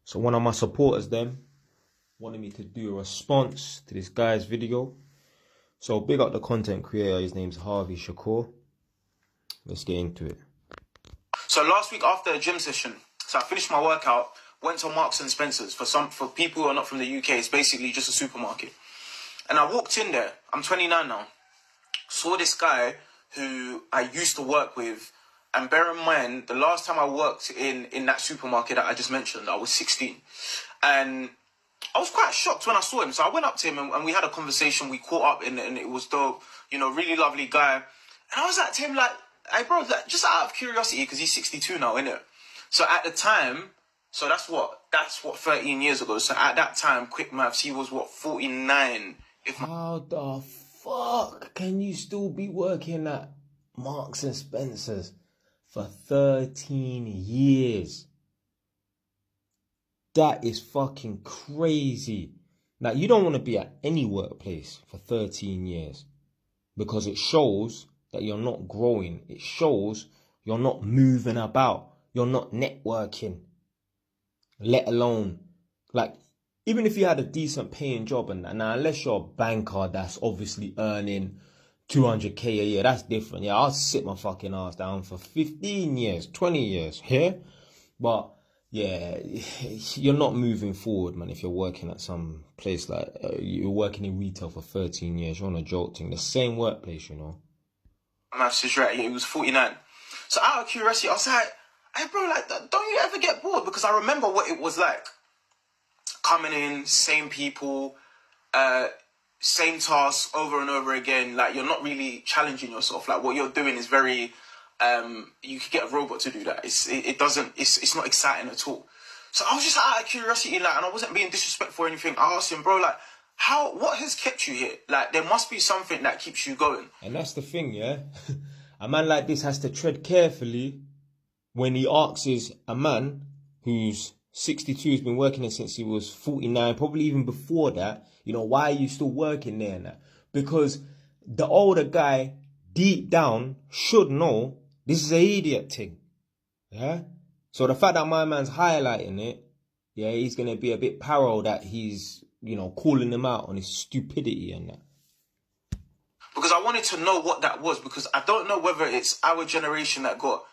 So one of my supporters then wanted me to do a response to this guy's video. So big up the content creator, his name's Harvey Shakur. Let's get into it. So last week after a gym session, so I finished my workout, went to Marks and Spencer's. For people who are not from the UK, it's basically just a supermarket. And I walked in there, I'm 29 now, saw this guy who I used to work with. And bear in mind, the last time I worked in that supermarket that I just mentioned, I was 16. And I was quite shocked when I saw him. So I went up to him and we had a conversation. We caught up and it was dope. You know, really lovely guy. And I was like to him like, hey bro, like, just out of curiosity, because he's 62 now, innit? So at the time, so that's what 13 years ago. So at that time, quick maths, he was 49. How the fuck can you still be working at Marks and Spencer's for 13 years? That is fucking crazy. Now, you don't want to be at any workplace for 13 years because it shows that you're not growing. It shows you're not moving about. You're not networking. Let alone, like, even if you had a decent paying job and that, now unless you're a banker that's obviously earning 200k a year, that's different. Yeah, I'll sit my fucking ass down for 15 years, 20 years, yeah? But yeah, you're not moving forward, man, if you're working at some place like, you're working in retail for 13 years, you're on a joke thing, the same workplace, you know? Maths is right, he was 49. So out of curiosity, I was like, hey bro, like, don't you ever get bored? Because I remember what it was like. Coming in, same people, same tasks over and over again. Like, you're not really challenging yourself. Like, what you're doing is very, you could get a robot to do that. It's not exciting at all. So I was just out of curiosity, like, and I wasn't being disrespectful or anything. I asked him, bro, like, what has kept you here? Like, there must be something that keeps you going. And that's the thing, yeah? A man like this has to tread carefully when he asks a man who's 62, has been working there since he was 49, probably even before that, you know, why are you still working there now? Because the older guy, deep down, should know this is an idiot thing. Yeah? So the fact that my man's highlighting it, yeah, he's going to be a bit paro that he's, you know, calling him out on his stupidity and that. Because I wanted to know what that was, because I don't know whether it's our generation that got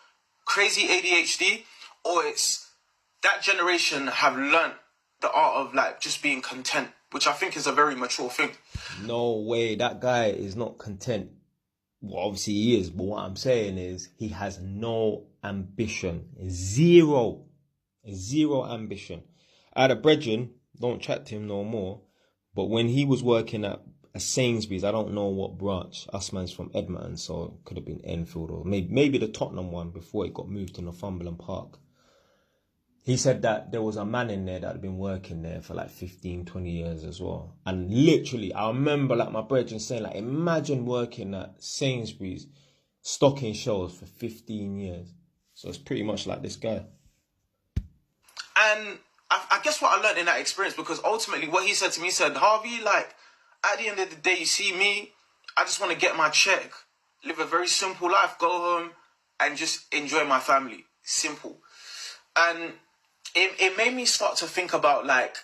crazy ADHD or it's that generation have learnt the art of, like, just being content, which I think is a very mature thing. No way, that guy is not content. Well, obviously he is, but what I'm saying is he has no ambition. Zero ambition. I had a brethren, don't chat to him no more, but when he was working at a Sainsbury's, I don't know what branch, us man's from Edmonton, so it could have been Enfield or maybe the Tottenham one before it got moved to Northumberland Park. He said that there was a man in there that had been working there for like 15, 20 years as well. And literally, I remember like my brethren saying, like, imagine working at Sainsbury's, stocking shelves for 15 years. So it's pretty much like this guy. And I guess what I learned in that experience, because ultimately what he said to me, he said, Harvey, like, at the end of the day, you see me, I just want to get my check, live a very simple life, go home and just enjoy my family. Simple. And it made me start to think about, like,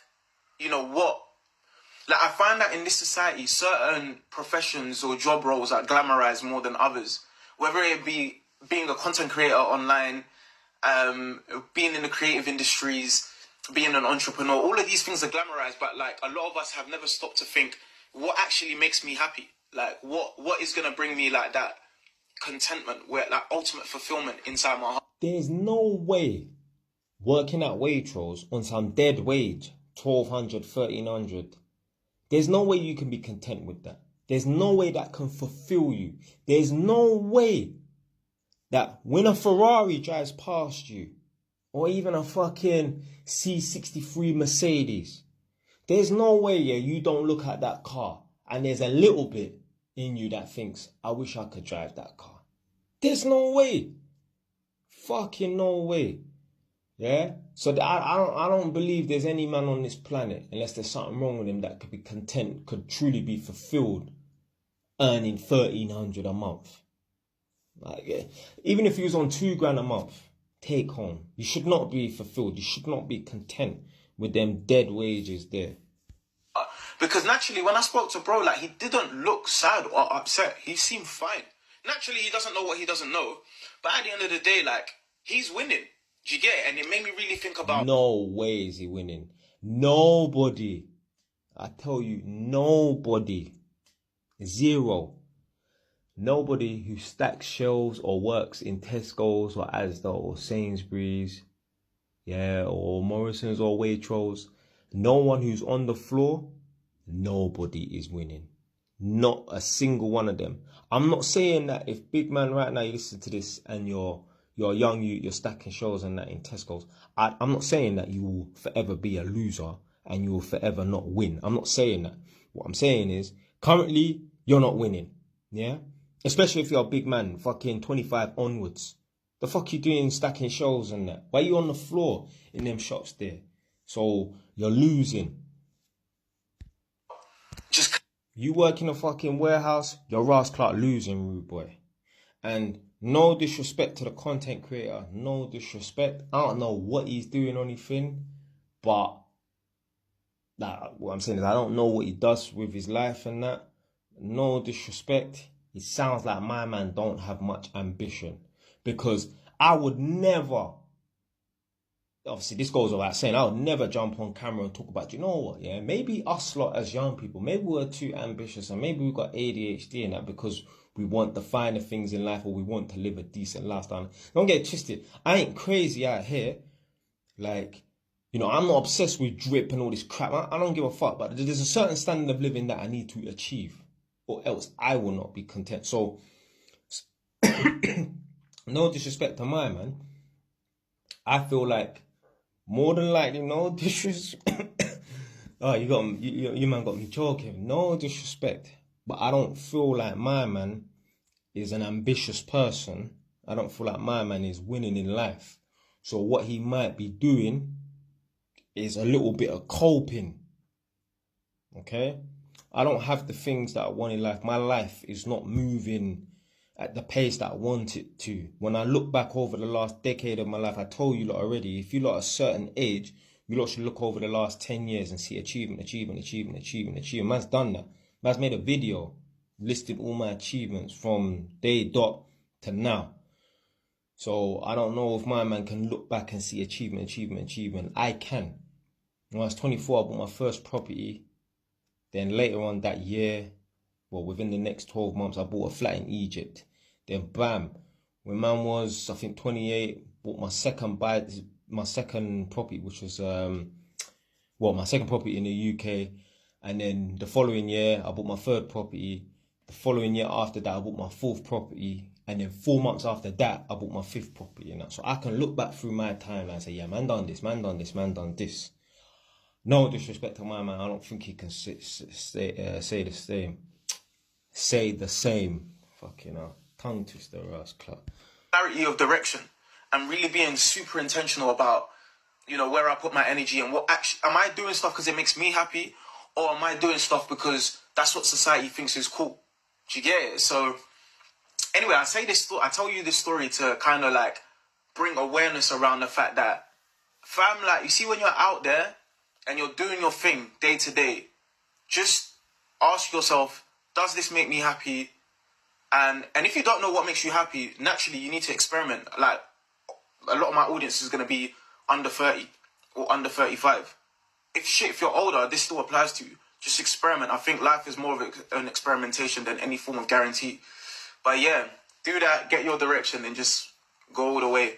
you know what, like, I find that in this society, certain professions or job roles are glamorized more than others, whether it be being a content creator online, being in the creative industries, being an entrepreneur. All of these things are glamorized, but, like, a lot of us have never stopped to think, what actually makes me happy? Like, what is going to bring me, like, that contentment, where, like, ultimate fulfillment inside my heart? There's no way working at Waitrose on some dead wage, 1,200, 1,300. There's no way you can be content with that. There's no way that can fulfill you. There's no way that when a Ferrari drives past you, or even a fucking C63 Mercedes, there's no way, yeah, you don't look at that car and there's a little bit in you that thinks, I wish I could drive that car. There's no way. Fucking no way. Yeah? So I don't believe there's any man on this planet, unless there's something wrong with him, that could be content, could truly be fulfilled, earning 1,300 a month. Like, yeah, even if he was on $2,000 a month, take home, you should not be fulfilled. You should not be content with them dead wages there. Because naturally, when I spoke to bro, like, he didn't look sad or upset. He seemed fine. Naturally, he doesn't know what he doesn't know. But at the end of the day, like, he's winning. Do you get it? And it made me really think about... No way is he winning. Nobody. I tell you, nobody. Zero. Nobody who stacks shelves or works in Tesco's or Asda or Sainsbury's, yeah, or Morrison's or Waitrose. No one who's on the floor, nobody is winning. Not a single one of them. I'm not saying that if big man right now you listen to this and you're young, you're stacking shelves and that in Tesco's. I'm not saying that you will forever be a loser and you will forever not win. I'm not saying that. What I'm saying is currently you're not winning. Yeah? Especially if you're a big man, fucking 25 onwards. The fuck you doing stacking shelves and that? Why are you on the floor in them shops there? So you're losing. You work in a fucking warehouse, you're Ross Clark losing, rude boy. And no disrespect to the content creator, no disrespect. I don't know what he's doing on his thing, but what I'm saying is I don't know what he does with his life and that. No disrespect. It sounds like my man don't have much ambition, because I would never, obviously this goes without saying, I would never jump on camera and talk about, you know what, yeah, maybe us lot as young people, maybe we're too ambitious and maybe we've got ADHD and that because we want the finer things in life or we want to live a decent lifestyle. Don't get it twisted. I ain't crazy out here. Like, you know, I'm not obsessed with drip and all this crap. I don't give a fuck, but there's a certain standard of living that I need to achieve, or else I will not be content. So, no disrespect to my man. I feel like more than likely, no disrespect. Oh, you man got me joking. No disrespect, but I don't feel like my man is an ambitious person. I don't feel like my man is winning in life. So what he might be doing is a little bit of coping. Okay? I don't have the things that I want in life. My life is not moving at the pace that I want it to. When I look back over the last decade of my life, I told you lot already, if you lot at a certain age, you lot should look over the last 10 years and see achievement. Man's done that. Man's made a video listing all my achievements from day dot to now. So I don't know if my man can look back and see achievement. I can. When I was 24, I bought my first property. Then later on that year, well, within the next 12 months, I bought a flat in Egypt. Then bam, when man was, I think, 28, bought my second property, which was, my second property in the UK. And then the following year, I bought my third property. The following year after that, I bought my fourth property. And then 4 months after that, I bought my fifth property. And that. So I can look back through my timeline and say, yeah, man done this, man done this, man done this. No disrespect to my man. I don't think he can say the same. Say the same. Fucking hell. Tongue twister, ass club. Clarity of direction and really being super intentional about, you know, where I put my energy and what actually, am I doing stuff because it makes me happy, or am I doing stuff because that's what society thinks is cool? Do you get it? So anyway, I tell you this story to kind of like bring awareness around the fact that, fam, like, you see, when you're out there and you're doing your thing day to day, just ask yourself, does this make me happy? And if you don't know what makes you happy, naturally you need to experiment. Like, a lot of my audience is going to be under 30 or under 35. If you're older, this still applies to you. Just experiment. I think life is more of an experimentation than any form of guarantee. But yeah, do that, get your direction, and just go all the way.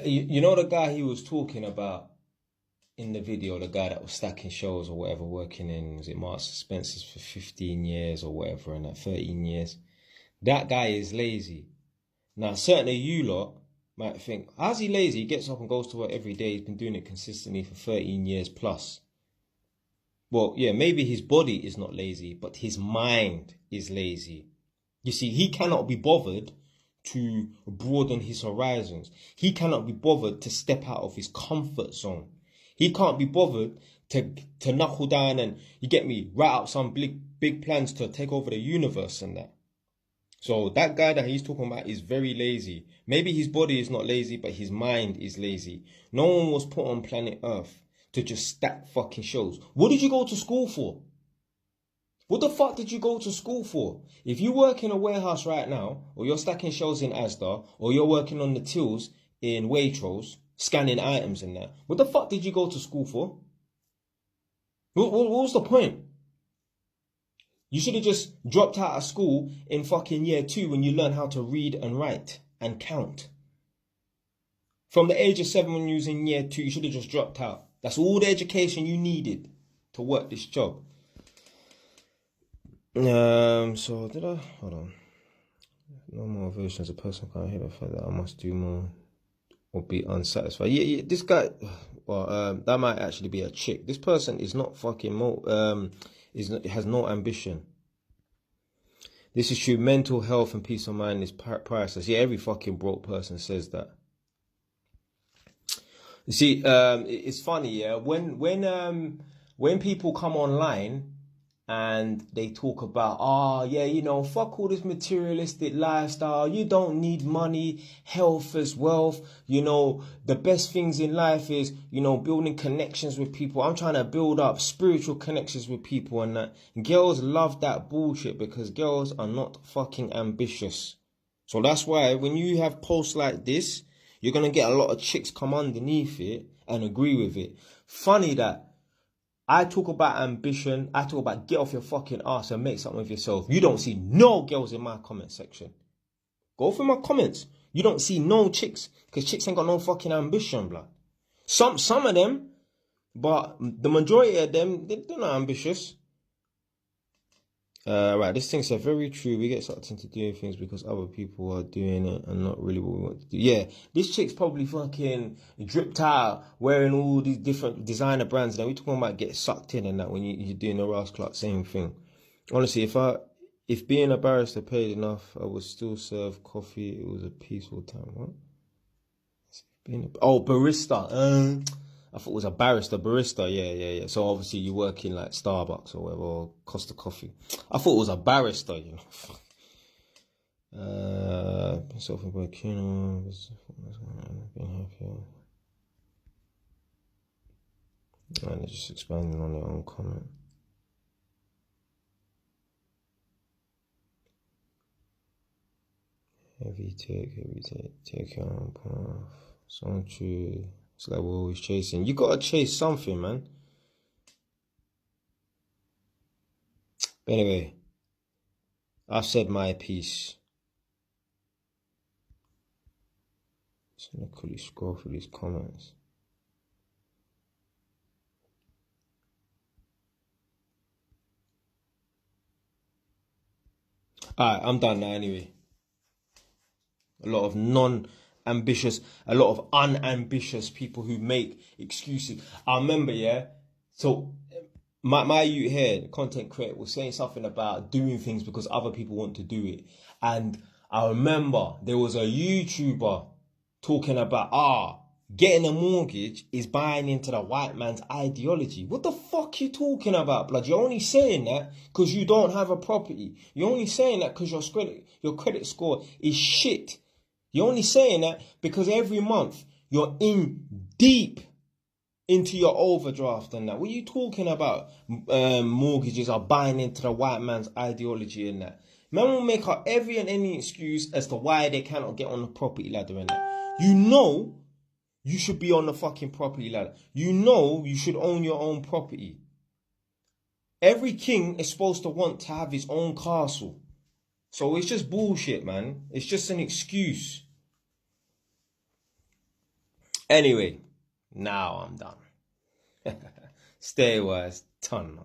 You know the guy he was talking about in the video, the guy that was stacking shows or whatever, working in, was it Marks and Spencer's for 15 years or whatever, and that 13 years. That guy is lazy. Now, certainly you lot might think, how's he lazy? He gets up and goes to work every day. He's been doing it consistently for 13 years plus. Well, yeah, maybe his body is not lazy, but his mind is lazy. You see, he cannot be bothered to broaden his horizons. He cannot be bothered to step out of his comfort zone. He can't be bothered to knuckle down and, you get me, write out some big plans to take over the universe and that. So that guy that he's talking about is very lazy. Maybe his body is not lazy, but his mind is lazy. No one was put on planet Earth to just stack fucking shows. What did you go to school for? What the fuck did you go to school for? If you work in a warehouse right now, or you're stacking shelves in Asda, or you're working on the tills in Waitrose, scanning items and that, what the fuck did you go to school for? What was the point? You should have just dropped out of school in fucking year 2 when you learn how to read and write and count. From the age of 7 when you was in year 2, you should have just dropped out. That's all the education you needed to work this job. So did I? Hold on. No more versions. A person can't hear the fact that I must do more or be unsatisfied. Yeah, this guy, well, that might actually be a chick. This person is not fucking has no ambition. This is true. Mental health and peace of mind is priceless. Yeah, every fucking broke person says that. You see, it's funny, yeah. When people come online and they talk about, yeah, you know, fuck all this materialistic lifestyle. You don't need money, health as wealth. You know, the best things in life is, you know, building connections with people. I'm trying to build up spiritual connections with people, and that. Girls love that bullshit because girls are not fucking ambitious. So that's why when you have posts like this, you're going to get a lot of chicks come underneath it and agree with it. Funny that I talk about ambition. I talk about get off your fucking ass and make something of yourself. You don't see no girls in my comment section. Go through my comments. You don't see no chicks because chicks ain't got no fucking ambition, blood. Some of them, but the majority of them, they're not ambitious. Right, this thing said very true. We get sucked into doing things because other people are doing it and not really what we want to do. Yeah, this chick's probably fucking dripped out wearing all these different designer brands. Now we're talking about get sucked in and that when you're doing the Rouse Clark, same thing. Honestly, if being a barrister paid enough, I would still serve coffee. It was a peaceful time. What? Barista. I thought it was a barista. Yeah. So obviously you work in like Starbucks or whatever, or Costa Coffee. I thought it was a barista, you know. Self-employed being happier. And they're just expanding on their own comment. Take your own path. So true. It's like we're always chasing. You gotta chase something, man. But anyway, I've said my piece. Just gonna quickly scroll through these comments. Alright, I'm done now anyway. A lot of unambitious people who make excuses. I remember, yeah. So my youth here, content creator, was saying something about doing things because other people want to do it. And I remember there was a YouTuber talking about, getting a mortgage is buying into the white man's ideology. What the fuck you talking about, blood? You're only saying that because you don't have a property. You're only saying that because your credit score is shit. You're only saying that because every month you're in deep into your overdraft and that. What are you talking about? Mortgages are buying into the white man's ideology and that. Man will make up every and any excuse as to why they cannot get on the property ladder and that. You know you should be on the fucking property ladder. You know you should own your own property. Every king is supposed to want to have his own castle. So it's just bullshit, man. It's just an excuse. Anyway, now I'm done. Stay wise, ton.